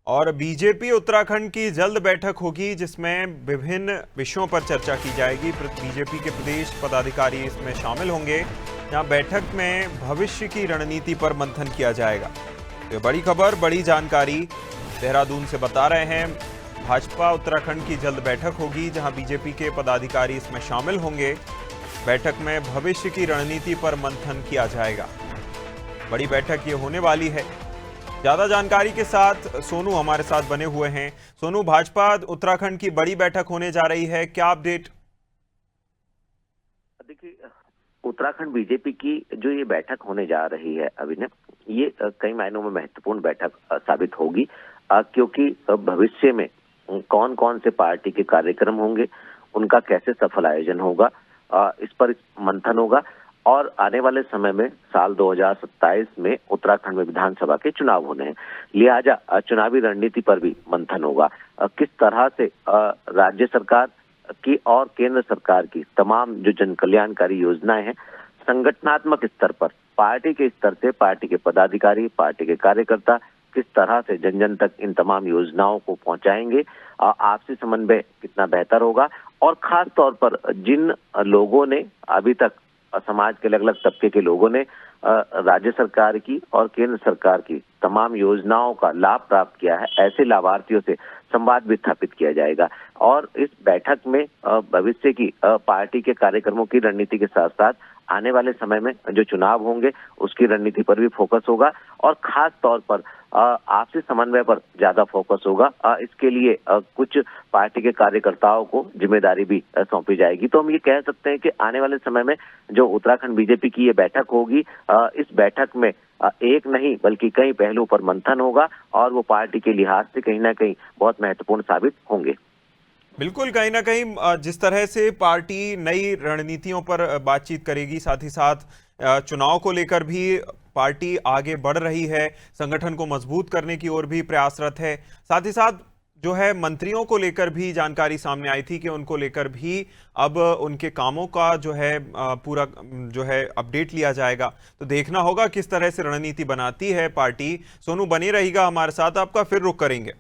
और बीजेपी उत्तराखंड की जल्द बैठक होगी जिसमें विभिन्न विषयों पर चर्चा की जाएगी। बीजेपी के प्रदेश पदाधिकारी इसमें शामिल होंगे। यहाँ बैठक में भविष्य की रणनीति पर मंथन किया जाएगा। तो बड़ी खबर, बड़ी जानकारी देहरादून से बता रहे हैं। भाजपा उत्तराखंड की जल्द बैठक होगी जहां बीजेपी के पदाधिकारी इसमें शामिल होंगे। बैठक में भविष्य की रणनीति पर मंथन किया जाएगा। बड़ी बैठक ये होने वाली है। ज्यादा जानकारी के साथ सोनू हमारे साथ बने हुए हैं। सोनू, भाजपा उत्तराखंड की बड़ी बैठक होने जा रही है, क्या अपडेट? देखिए, उत्तराखंड बीजेपी की जो ये बैठक होने जा रही है अभिनव, ये कई मायनों में महत्वपूर्ण बैठक साबित होगी, क्योंकि भविष्य में कौन कौन से पार्टी के कार्यक्रम होंगे, उनका कैसे सफल आयोजन होगा, इस पर मंथन होगा। और आने वाले समय में साल 2027 में उत्तराखंड में विधानसभा के चुनाव होने हैं, लिहाजा चुनावी रणनीति पर भी मंथन होगा। किस तरह से राज्य सरकार की और केंद्र सरकार की तमाम जो जन कल्याणकारी योजनाएं हैं, संगठनात्मक स्तर पर पार्टी के स्तर से पार्टी के पदाधिकारी, पार्टी के कार्यकर्ता किस तरह से जन जन तक इन तमाम योजनाओं को पहुंचाएंगे, आपसी समन्वय कितना बेहतर होगा, और खास तौर पर जिन लोगों ने अभी तक समाज के अलग अलग तबके के लोगों ने राज्य सरकार की और केंद्र सरकार की तमाम योजनाओं का लाभ प्राप्त किया है, ऐसे लाभार्थियों से संवाद भी स्थापित किया जाएगा। और इस बैठक में भविष्य की पार्टी के कार्यक्रमों की रणनीति के साथ साथ आने वाले समय में जो चुनाव होंगे उसकी रणनीति पर भी फोकस होगा, और खास तौर पर आपसी समन्वय पर ज्यादा फोकस होगा। इसके लिए कुछ पार्टी के कार्यकर्ताओं को जिम्मेदारी भी सौंपी जाएगी। तो हम ये कह सकते हैं कि आने वाले समय में जो उत्तराखंड बीजेपी की ये बैठक होगी, इस बैठक में एक नहीं बल्कि कई पहलुओं पर मंथन होगा, और वो पार्टी के लिहाज से कहीं ना कहीं बहुत महत्वपूर्ण साबित होंगे। बिल्कुल, कहीं ना कहीं जिस तरह से पार्टी नई रणनीतियों पर बातचीत करेगी, साथ ही साथ चुनाव को लेकर भी पार्टी आगे बढ़ रही है, संगठन को मजबूत करने की ओर भी प्रयासरत है। साथ ही साथ जो है मंत्रियों को लेकर भी जानकारी सामने आई थी कि उनको लेकर भी अब उनके कामों का जो है पूरा जो है अपडेट लिया जाएगा। तो देखना होगा किस तरह से रणनीति बनाती है पार्टी। सोनू, बने रहिएगा हमारे साथ, आपका फिर रुख करेंगे।